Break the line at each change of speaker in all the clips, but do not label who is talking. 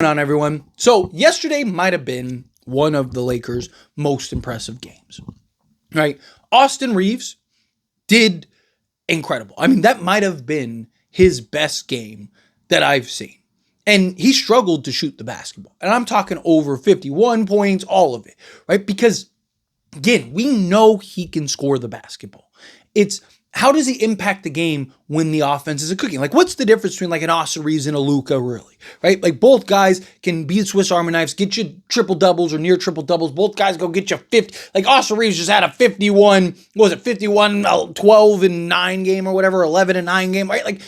On everyone. So yesterday might have been one of the Lakers' most impressive games, right? Austin Reeves did incredible. I mean, that might have been his best game that I've seen. And he struggled to shoot the basketball. And I'm talking over 51 points, all of it, right? Because again, we know he can score the basketball. It's how does he impact the game when the offense is cooking? Like, what's the difference between like an Austin Reeves and a Luka, really, right? Like, both guys can be Swiss Army knives, get you triple doubles or near triple doubles. Both guys go get you 50. Like, Austin Reeves just had a 51, what was it, 51, 12 and 9 game or whatever, 11 and 9 game, right? Like,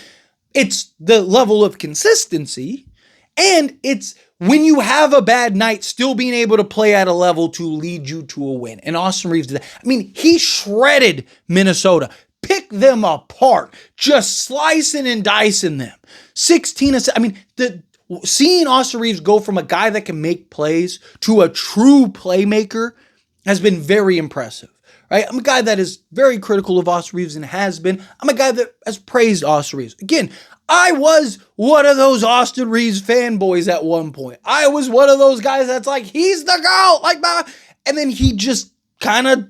it's the level of consistency, and it's when you have a bad night, still being able to play at a level to lead you to a win. And Austin Reeves did that. I mean, he shredded Minnesota. Pick them apart, just slicing and dicing them. 16 I mean, seeing Austin Reeves go from a guy that can make plays to a true playmaker has been very impressive, right? I'm a guy that is very critical of Austin Reeves and has been. I'm a guy that has praised Austin Reeves. Again, I was one of those Austin Reeves fanboys at one point. I was one of those guys that's like, he's the GOAT, and then he just kind of,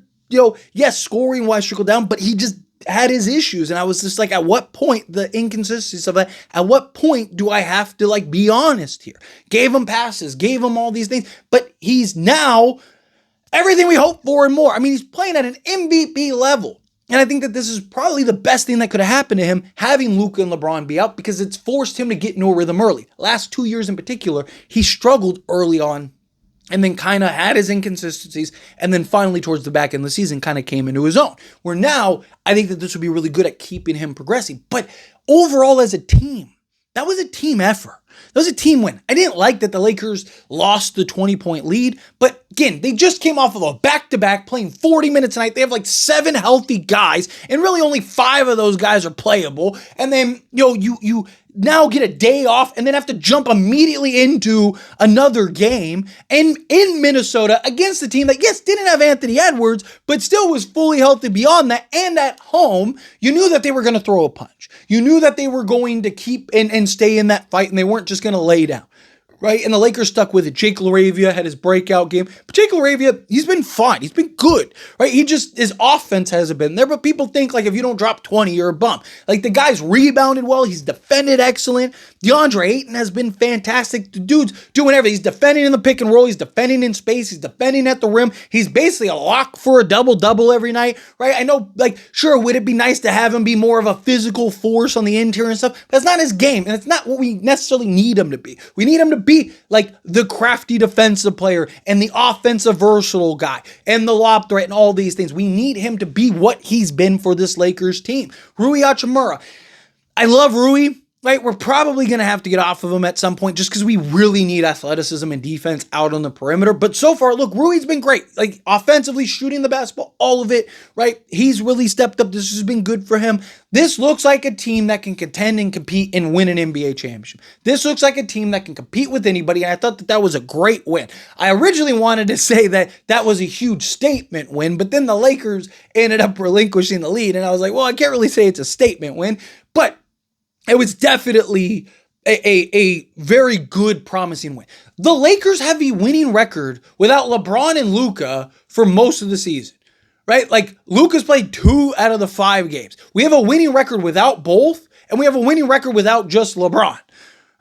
yes, scoring-wise trickled down, but he just had his issues. And I was just like, at what point, the inconsistencies of that, at what point do I have to be honest here? Gave him passes, gave him all these things, but he's now everything we hoped for and more. I mean, he's playing at an MVP level. And I think that this is probably the best thing that could have happened to him, having Luka and LeBron be out, because it's forced him to get into a rhythm early. Last 2 years in particular, he struggled early on and then kind of had his inconsistencies, and then finally towards the back end of the season kind of came into his own. Where now, I think that this would be really good at keeping him progressing. But overall as a team, that was a team effort. That was a team win. I didn't like that the Lakers lost the 20-point lead, but again, they just came off of a back-to-back playing 40 minutes a night. They have 7 healthy guys, and really only 5 of those guys are playable. And then, you now get a day off and then have to jump immediately into another game. And in Minnesota against the team that, yes, didn't have Anthony Edwards, but still was fully healthy beyond that. And at home, you knew that they were going to throw a punch. You knew that they were going to keep and stay in that fight, and they weren't just going to lay down. Right? And the Lakers stuck with it. Jake LaRavia had his breakout game. But Jake LaRavia, he's been fine. He's been good. Right? His offense hasn't been there. But people think if you don't drop 20, you're a bum. The guy's rebounded well. He's defended excellent. DeAndre Ayton has been fantastic. The dude's doing everything. He's defending in the pick and roll. He's defending in space. He's defending at the rim. He's basically a lock for a double-double every night. Right? I know, sure, would it be nice to have him be more of a physical force on the interior and stuff? But that's not his game. And it's not what we necessarily need him to be. We need him to be the crafty defensive player and the offensive versatile guy and the lob threat and all these things. We need him to be what he's been for this Lakers team. Rui Hachimura. I love Rui. Right, we're probably going to have to get off of him at some point just because we really need athleticism and defense out on the perimeter. But so far, look, Rui's been great. Offensively, shooting the basketball, all of it, right? He's really stepped up. This has been good for him. This looks like a team that can contend and compete and win an NBA championship. This looks like a team that can compete with anybody, and I thought that was a great win. I originally wanted to say that was a huge statement win, but then the Lakers ended up relinquishing the lead, and I was like, well, I can't really say it's a statement win, but it was definitely a very good, promising win. The Lakers have a winning record without LeBron and Luka for most of the season, right? Luka's played 2 out of the 5 games. We have a winning record without both, and we have a winning record without just LeBron,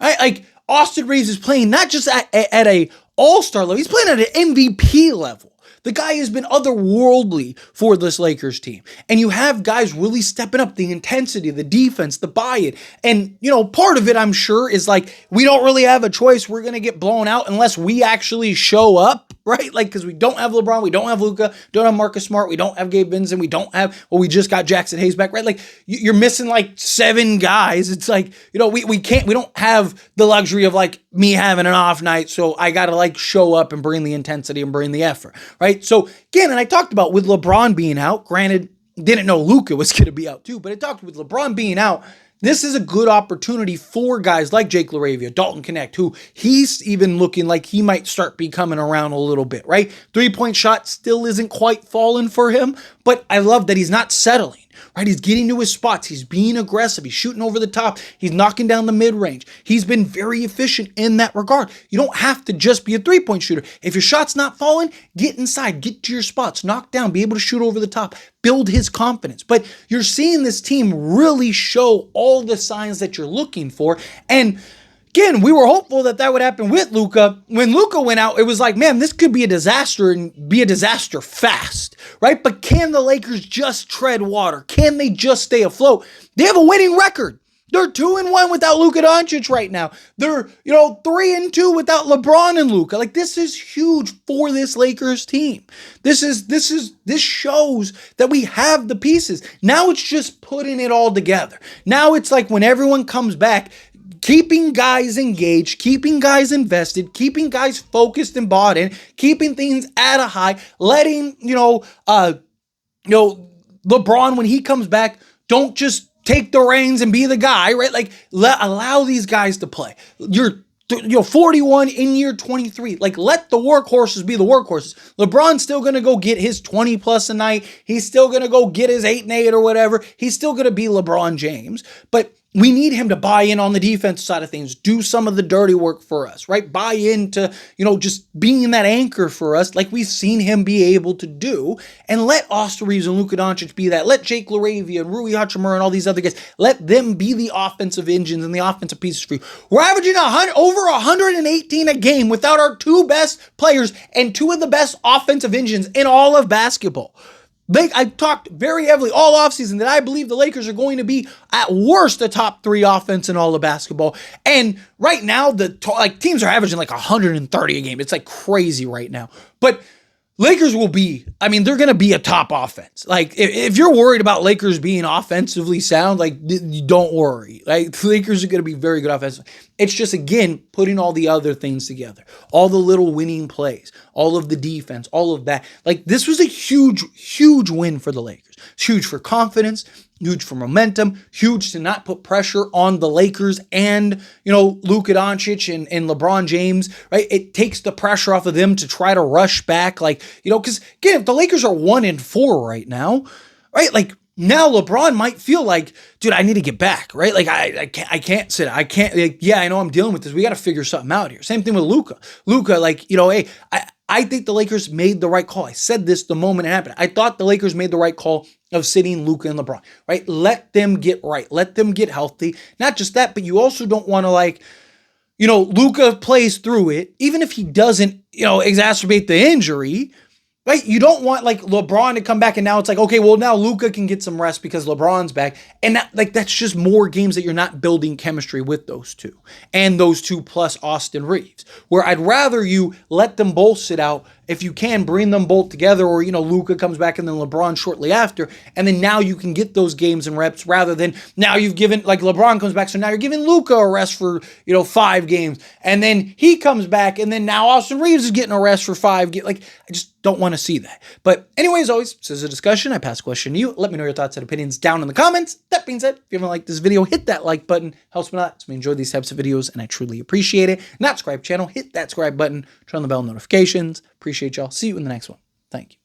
right? Austin Reeves is playing not just at a all-star level, he's playing at an MVP level. The guy has been otherworldly for this Lakers team. And you have guys really stepping up the intensity, the defense, the buy-in. And, part of it, I'm sure, is we don't really have a choice. We're going to get blown out unless we actually show up, right? Because we don't have LeBron, we don't have Luka, don't have Marcus Smart, we don't have Gabe Vincent, we don't have, we just got Jackson Hayes back, right? You're missing 7 guys. It's we don't have the luxury of me having an off night, so I got to show up and bring the intensity and bring the effort, right? So again, and I talked about with LeBron being out, granted, didn't know Luka was going to be out too, but I talked with LeBron being out, this is a good opportunity for guys like Jake LaRavia, Dalton Connect, who he's even looking like he might start becoming around a little bit, right? 3-point shot still isn't quite falling for him, but I love that he's not settling, right? He's getting to his spots. He's being aggressive. He's shooting over the top. He's knocking down the mid-range. He's been very efficient in that regard. You don't have to just be a three-point shooter. If your shot's not falling, get inside, get to your spots, knock down, be able to shoot over the top, build his confidence. But you're seeing this team really show all the signs that you're looking for. And again, we were hopeful that that would happen with Luka. When Luka went out, it was like, man, this could be a disaster and be a disaster fast, right? But can the Lakers just tread water? Can they just stay afloat? They have a winning record. They're 2-1 without Luka Doncic right now. They're, 3-2 without LeBron and Luka. Like, this is huge for this Lakers team. This shows that we have the pieces. Now it's just putting it all together. Now it's like when everyone comes back, keeping guys engaged, keeping guys invested, keeping guys focused and bought in, keeping things at a high, letting, LeBron, when he comes back, don't just take the reins and be the guy, right? Like, allow these guys to play. You're 41 in year 23. Like, let the workhorses be the workhorses. LeBron's still going to go get his 20 plus a night. He's still going to go get his 8 and 8 or whatever. He's still going to be LeBron James. But we need him to buy in on the defense side of things, do some of the dirty work for us, right? Buy into, just being that anchor for us like we've seen him be able to do. And let Austin Reeves and Luka Doncic be that. Let Jake LaRavia and Rui Hachimura and all these other guys, let them be the offensive engines and the offensive pieces for you. We're averaging over 118 a game without our 2 best players and 2 of the best offensive engines in all of basketball. I've talked very heavily all offseason that I believe the Lakers are going to be at worst a top 3 offense in all of basketball. And right now, teams are averaging like 130 a game. It's like crazy right now. But Lakers will be, they're going to be a top offense. Like, if you're worried about Lakers being offensively sound, don't worry. Like, the Lakers are going to be very good offensively. It's just, again, putting all the other things together. All the little winning plays, all of the defense, all of that. Like, this was a huge, huge win for the Lakers. It's huge for confidence, huge for momentum, huge to not put pressure on the Lakers and, Luka Doncic and LeBron James, right? It takes the pressure off of them to try to rush back. Because again, if the Lakers are 1-4 right now, right? Like, now LeBron might feel like, dude, I need to get back, right? Like, I can't sit. I can't, I know I'm dealing with this. We got to figure something out here. Same thing with Luka. Hey, I think the Lakers made the right call. I said this the moment it happened. I thought the Lakers made the right call of sitting Luka and LeBron, right? Let them get right. Let them get healthy. Not just that, but you also don't want to Luka plays through it, even if he doesn't, exacerbate the injury, right? You don't want LeBron to come back and now it's like, okay, well now Luka can get some rest because LeBron's back. And that's just more games that you're not building chemistry with those 2. And those 2 plus Austin Reeves. Where I'd rather you let them both sit out. If you can, bring them both together, or, Luka comes back and then LeBron shortly after, and then now you can get those games and reps rather than now you've given, LeBron comes back, so now you're giving Luka a rest for, 5 games, and then he comes back, and then now Austin Reeves is getting a rest for 5 games. I just don't want to see that. But anyways, always, this is a discussion. I pass the question to you. Let me know your thoughts and opinions down in the comments. That being said, if you haven't liked this video, hit that like button. Helps me a lot. So we enjoy these types of videos, and I truly appreciate it. Not subscribe channel, hit that subscribe button, turn on the bell notifications. Appreciate y'all. See you in the next one. Thank you.